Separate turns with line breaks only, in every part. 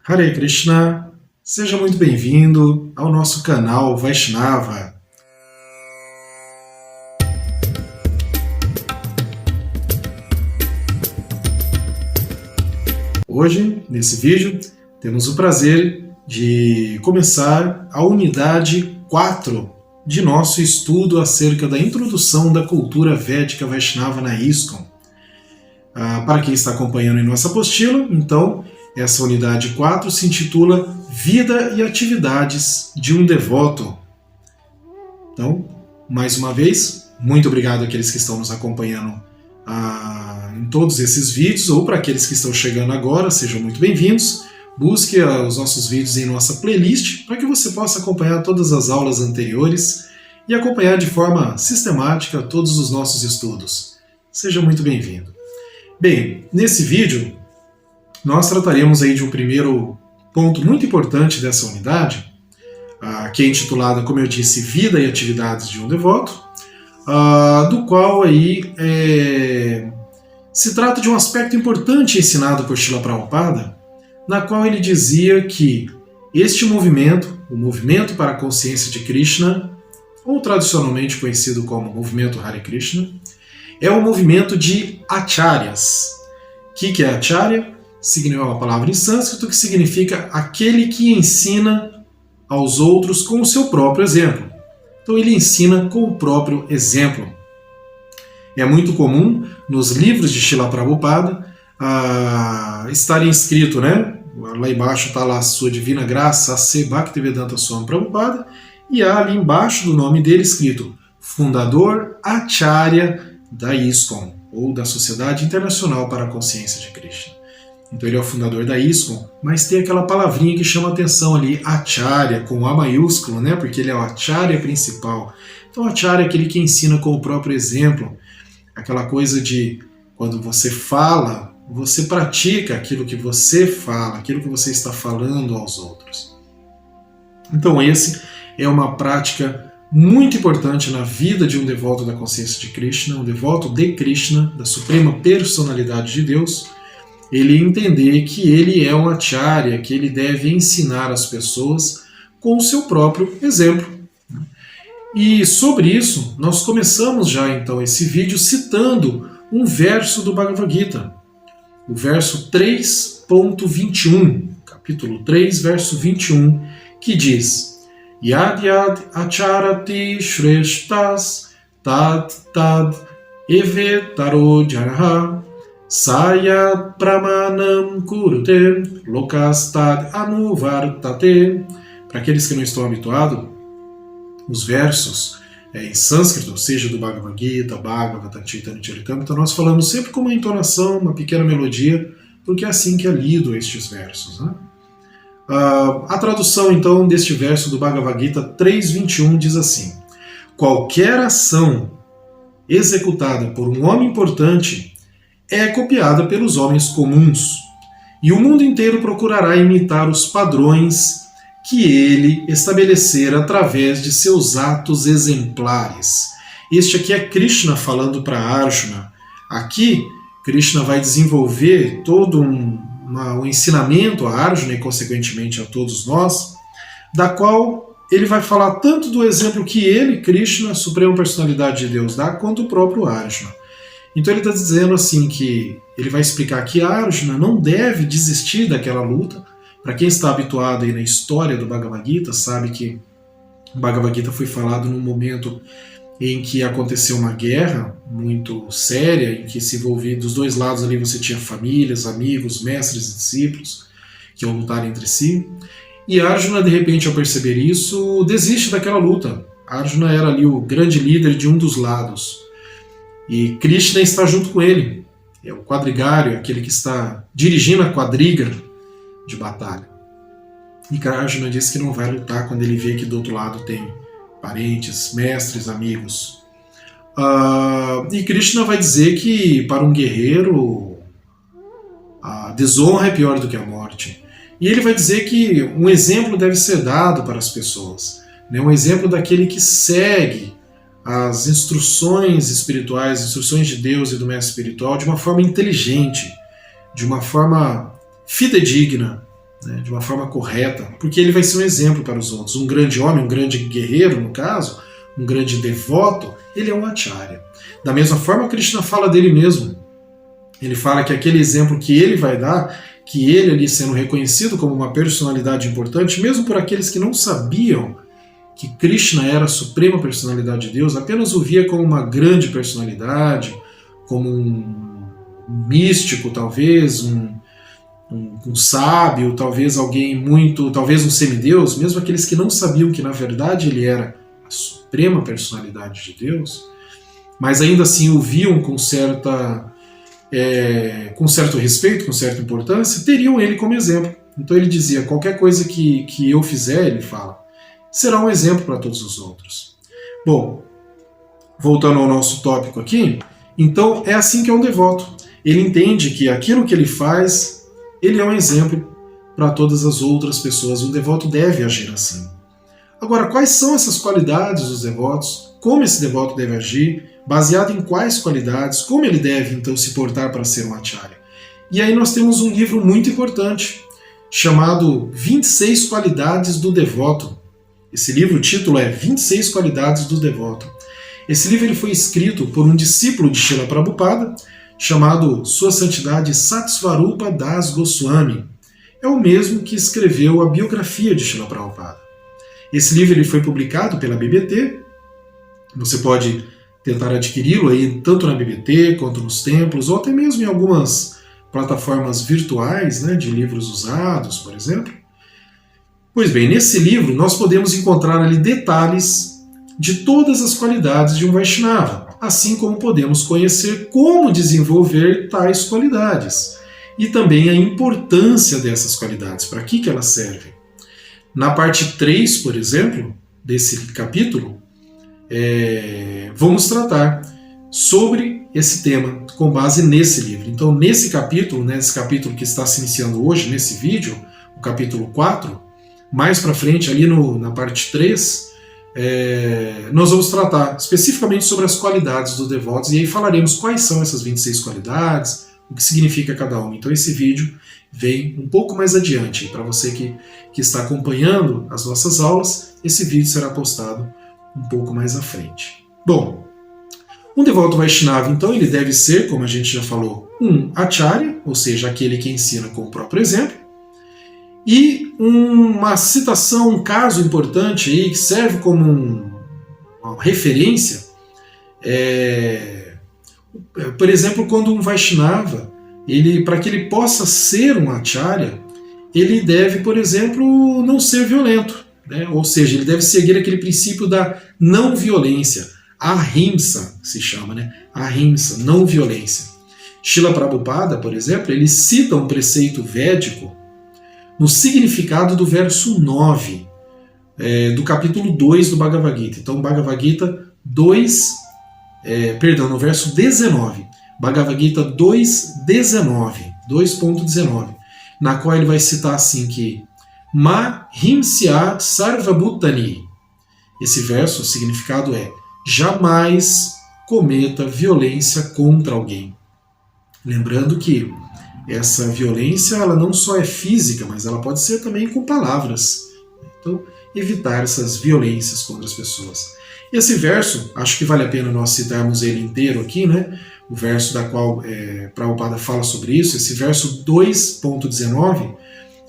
Hare Krishna, seja muito bem-vindo ao nosso canal Vaishnava. Hoje, nesse vídeo, temos o prazer de começar a unidade 4 de nosso estudo acerca da introdução da cultura védica Vaishnava na ISKCON. Para quem está acompanhando em nossa apostila, então, essa unidade 4 se intitula Vida e Atividades de um Devoto. Então, mais uma vez, muito obrigado àqueles que estão nos acompanhando em todos esses vídeos, ou para aqueles que estão chegando agora, sejam muito bem-vindos. Busque os nossos vídeos em nossa playlist para que você possa acompanhar todas as aulas anteriores e acompanhar de forma sistemática todos os nossos estudos. Seja muito bem-vindo. Bem, nesse vídeo nós trataremos aí de um primeiro ponto muito importante dessa unidade, que é intitulada, como eu disse, Vida e Atividades de um Devoto, do qual aí se trata de um aspecto importante ensinado por Srila Prabhupada, na qual ele dizia que este movimento, o movimento para a consciência de Krishna, ou tradicionalmente conhecido como movimento Hare Krishna, é o movimento de acharyas. O que é acharya? É uma palavra em sânscrito que significa aquele que ensina aos outros com o seu próprio exemplo. Então ele ensina com o próprio exemplo. É muito comum nos livros de Srila Prabhupada estar inscrito, né? Lá embaixo está lá a sua divina graça, A.C. Bhaktivedanta Swami Prabhupada, e há ali embaixo do nome dele escrito Fundador Acharya da ISKCON, ou da Sociedade Internacional para a Consciência de Krishna. Então ele é o fundador da ISKCON, mas tem aquela palavrinha que chama atenção ali, Acharya, com A maiúsculo, né? Porque ele é o Acharya principal. Então Acharya é aquele que ensina com o próprio exemplo, aquela coisa de quando você fala, você pratica aquilo que você fala, aquilo que você está falando aos outros. Então esse é uma prática muito importante na vida de um devoto da consciência de Krishna, um devoto de Krishna, da Suprema Personalidade de Deus, ele entender que ele é um acharya, que ele deve ensinar as pessoas com o seu próprio exemplo. E sobre isso, nós começamos já então esse vídeo citando um verso do Bhagavad Gita, o verso 3.21, capítulo 3, verso 21, que diz: Yad yad acharati shreshtas tad tad evetaro janaha sayad pramanam kurute lokastad anuvartate. Para aqueles que não estão habituados, os versos em sânscrito, seja do Bhagavad Gita, Bhagavata, Chaitanya Charitamrita, nós falamos sempre com uma entonação, uma pequena melodia, porque é assim que é lido estes versos, né? A tradução, então, deste verso do Bhagavad Gita 3.21 diz assim: qualquer ação executada por um homem importante é copiada pelos homens comuns, e o mundo inteiro procurará imitar os padrões que ele estabelecer através de seus atos exemplares. Este aqui é Krishna falando para Arjuna. Aqui, Krishna vai desenvolver todo um ensinamento a Arjuna e, consequentemente, a todos nós, da qual ele vai falar tanto do exemplo que ele, Krishna, a Suprema Personalidade de Deus, dá, quanto o próprio Arjuna. Então ele está dizendo assim que ele vai explicar que Arjuna não deve desistir daquela luta. Para quem está habituado aí na história do Bhagavad Gita, sabe que o Bhagavad Gita foi falado num momento em que aconteceu uma guerra muito séria, em que se envolvia dos dois lados ali, você tinha famílias, amigos, mestres e discípulos que iam lutar entre si. E Arjuna, de repente, ao perceber isso, desiste daquela luta. Arjuna era ali o grande líder de um dos lados. E Krishna está junto com ele. É o quadrigário, aquele que está dirigindo a quadriga de batalha. E Arjuna diz que não vai lutar quando ele vê que do outro lado tem parentes, mestres, amigos. E Krishna vai dizer que para um guerreiro a desonra é pior do que a morte. E ele vai dizer que um exemplo deve ser dado para as pessoas, né? Um exemplo daquele que segue as instruções espirituais, instruções de Deus e do mestre espiritual de uma forma inteligente, de uma forma fidedigna, né, de uma forma correta, porque ele vai ser um exemplo para os outros. Um grande homem, um grande guerreiro, no caso, um grande devoto, ele é um acharya. Da mesma forma, Krishna fala dele mesmo. Ele fala que aquele exemplo que ele vai dar, que ele ali sendo reconhecido como uma personalidade importante, mesmo por aqueles que não sabiam que Krishna era a suprema personalidade de Deus, apenas o via como uma grande personalidade, como um místico, talvez, um sábio, talvez alguém muito, talvez um semideus, mesmo aqueles que não sabiam que na verdade ele era a suprema personalidade de Deus, mas ainda assim o viam com certo respeito, com certa importância, teriam ele como exemplo. Então ele dizia, qualquer coisa que eu fizer, ele fala, será um exemplo para todos os outros. Bom, voltando ao nosso tópico aqui, então é assim que é um devoto. Ele entende que aquilo que ele faz, ele é um exemplo para todas as outras pessoas. Um devoto deve agir assim. Agora, quais são essas qualidades dos devotos? Como esse devoto deve agir? Baseado em quais qualidades? Como ele deve, então, se portar para ser um acharya? E aí nós temos um livro muito importante, chamado 26 Qualidades do Devoto. Esse livro, o título é 26 Qualidades do Devoto. Esse livro ele foi escrito por um discípulo de Srila Prabhupada, chamado Sua Santidade Satsvarupa Das Goswami. É o mesmo que escreveu a biografia de Srila Prabhupada. Esse livro ele foi publicado pela BBT. Você pode tentar adquiri-lo aí tanto na BBT quanto nos templos, ou até mesmo em algumas plataformas virtuais, né, de livros usados, por exemplo. Pois bem, nesse livro nós podemos encontrar ali detalhes de todas as qualidades de um Vaishnava, assim como podemos conhecer como desenvolver tais qualidades e também a importância dessas qualidades, para que elas servem. Na parte 3, por exemplo, desse capítulo, vamos tratar sobre esse tema com base nesse livro. Então, nesse capítulo que está se iniciando hoje, nesse vídeo, o capítulo 4, mais para frente, ali na parte 3, nós vamos tratar especificamente sobre as qualidades dos devotos, e aí falaremos quais são essas 26 qualidades, o que significa cada uma. Então esse vídeo vem um pouco mais adiante. Para você que está acompanhando as nossas aulas, esse vídeo será postado um pouco mais à frente. Bom, um devoto Vaishnava, então, ele deve ser, como a gente já falou, um acharya, ou seja, aquele que ensina com o próprio exemplo, e uma citação, um caso importante aí, que serve como uma referência, por exemplo, quando um Vaishnava, para que ele possa ser um acharya, ele deve, por exemplo, não ser violento, né? Ou seja, ele deve seguir aquele princípio da não violência, ahimsa se chama, né? Ahimsa, não violência. Srila Prabhupada, por exemplo, ele cita um preceito védico no significado do verso 9 do capítulo 2 do Bhagavad Gita. Então, Bhagavad Gita 2, no verso 19. Bhagavad Gita 2.19, na qual ele vai citar assim que Ma himsyat sarvabhutani. Esse verso, o significado é jamais cometa violência contra alguém. Lembrando que essa violência ela não só é física, mas ela pode ser também com palavras. Então, evitar essas violências contra as pessoas. Esse verso, acho que vale a pena nós citarmos ele inteiro aqui, né? O verso da qual Prabhupada fala sobre isso, esse verso 2.19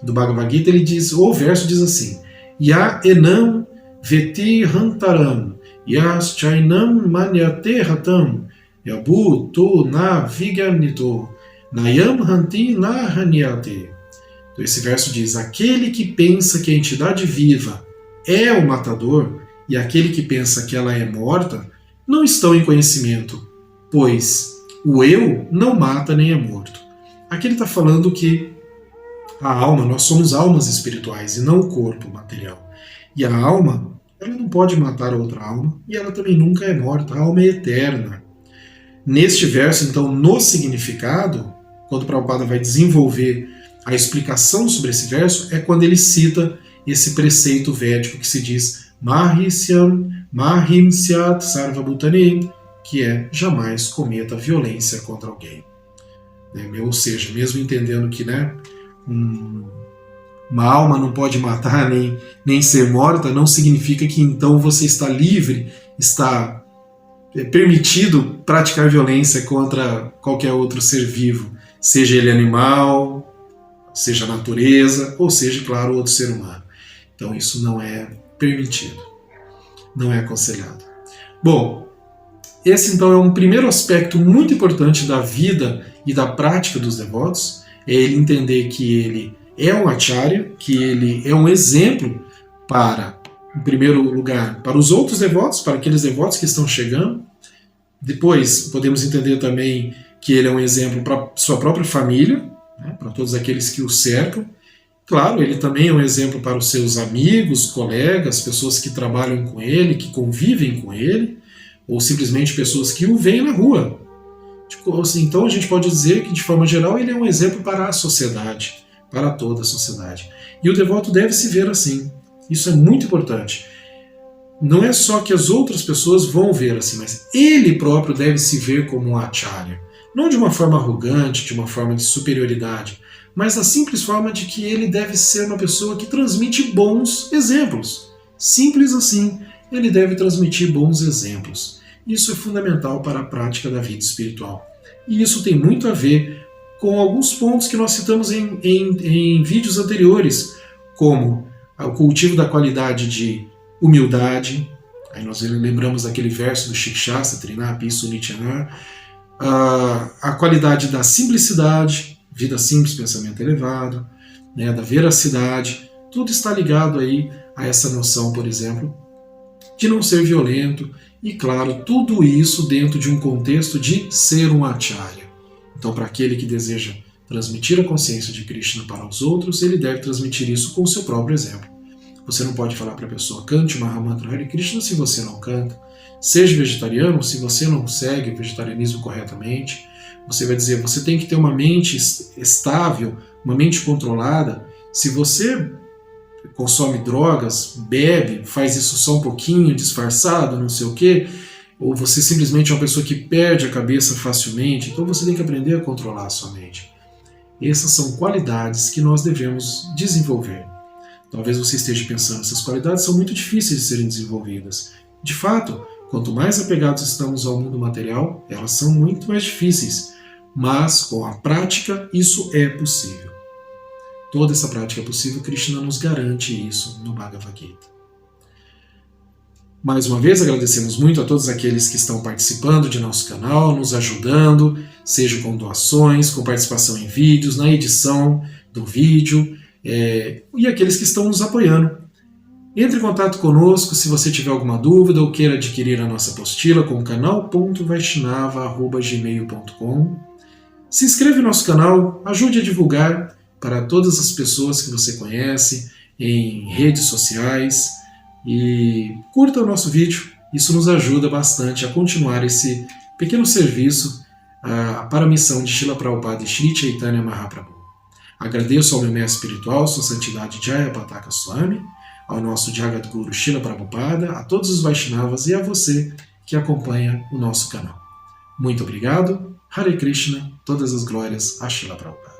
do Bhagavad Gita, o verso diz assim: Ya enam veti hantaram, yas chainam manyate hatam, yabu to na vigyanito, nayam hanti na hanyate. Então esse verso diz: aquele que pensa que a entidade viva é o matador e aquele que pensa que ela é morta não estão em conhecimento, pois o eu não mata nem é morto. Aqui ele está falando que a alma, nós somos almas espirituais e não o corpo material. E a alma, ela não pode matar a outra alma e ela também nunca é morta, a alma é eterna. Neste verso, então, no significado, quando Prabhupada vai desenvolver a explicação sobre esse verso, é quando ele cita esse preceito védico que se diz Mahisyam Mahimsyat Sarvabhutani, que é jamais cometa violência contra alguém. Ou seja, mesmo entendendo que uma alma não pode matar nem ser morta, não significa que então você está livre, está permitido praticar violência contra qualquer outro ser vivo, seja ele animal, seja a natureza, ou seja, claro, outro ser humano. Então isso não é permitido, não é aconselhado. Bom, esse então é um primeiro aspecto muito importante da vida e da prática dos devotos, é ele entender que ele é um acharya, que ele é um exemplo para, em primeiro lugar, para os outros devotos, para aqueles devotos que estão chegando. Depois, podemos entender também que ele é um exemplo para sua própria família, né, para todos aqueles que o cercam. Claro, ele também é um exemplo para os seus amigos, colegas, pessoas que trabalham com ele, que convivem com ele, ou simplesmente pessoas que o veem na rua. Então a gente pode dizer que, de forma geral, ele é um exemplo para a sociedade, para toda a sociedade. E o devoto deve se ver assim. Isso é muito importante. Não é só que as outras pessoas vão ver assim, mas ele próprio deve se ver como um acharya. Não de uma forma arrogante, de uma forma de superioridade, mas da simples forma de que ele deve ser uma pessoa que transmite bons exemplos. Simples assim, ele deve transmitir bons exemplos. Isso é fundamental para a prática da vida espiritual. E isso tem muito a ver com alguns pontos que nós citamos em vídeos anteriores, como o cultivo da qualidade de humildade. Aí nós lembramos daquele verso do Shikshastra, Trinapi Sunityanar, a qualidade da simplicidade, vida simples, pensamento elevado, né, da veracidade, tudo está ligado aí a essa noção, por exemplo, de não ser violento, e claro, tudo isso dentro de um contexto de ser um acharya. Então, para aquele que deseja transmitir a consciência de Krishna para os outros, ele deve transmitir isso com o seu próprio exemplo. Você não pode falar para a pessoa, cante o Mahamantra Hare Krishna se você não canta. Seja vegetariano se você não segue o vegetarianismo corretamente. Você vai dizer, você tem que ter uma mente estável, uma mente controlada. Se você consome drogas, bebe, faz isso só um pouquinho, disfarçado, não sei o quê, ou você simplesmente é uma pessoa que perde a cabeça facilmente, então você tem que aprender a controlar a sua mente. Essas são qualidades que nós devemos desenvolver. Talvez você esteja pensando, essas qualidades são muito difíceis de serem desenvolvidas. De fato, quanto mais apegados estamos ao mundo material, elas são muito mais difíceis. Mas, com a prática, isso é possível. Toda essa prática é possível, Krishna nos garante isso no Bhagavad Gita. Mais uma vez, agradecemos muito a todos aqueles que estão participando de nosso canal, nos ajudando, seja com doações, com participação em vídeos, na edição do vídeo, e aqueles que estão nos apoiando. Entre em contato conosco se você tiver alguma dúvida ou queira adquirir a nossa apostila com canal.vaishnava@gmail.com. Se inscreva no nosso canal, ajude a divulgar para todas as pessoas que você conhece em redes sociais e curta o nosso vídeo. Isso nos ajuda bastante a continuar esse pequeno serviço para a missão de Srila Prabhupada e Shri Chaitanya Mahaprabhu. Agradeço ao meu mestre espiritual, Sua Santidade Jayapataka Swami, ao nosso Jagadguru Srila Prabhupada, a todos os Vaishnavas e a você que acompanha o nosso canal. Muito obrigado. Hare Krishna, todas as glórias a Srila Prabhupada.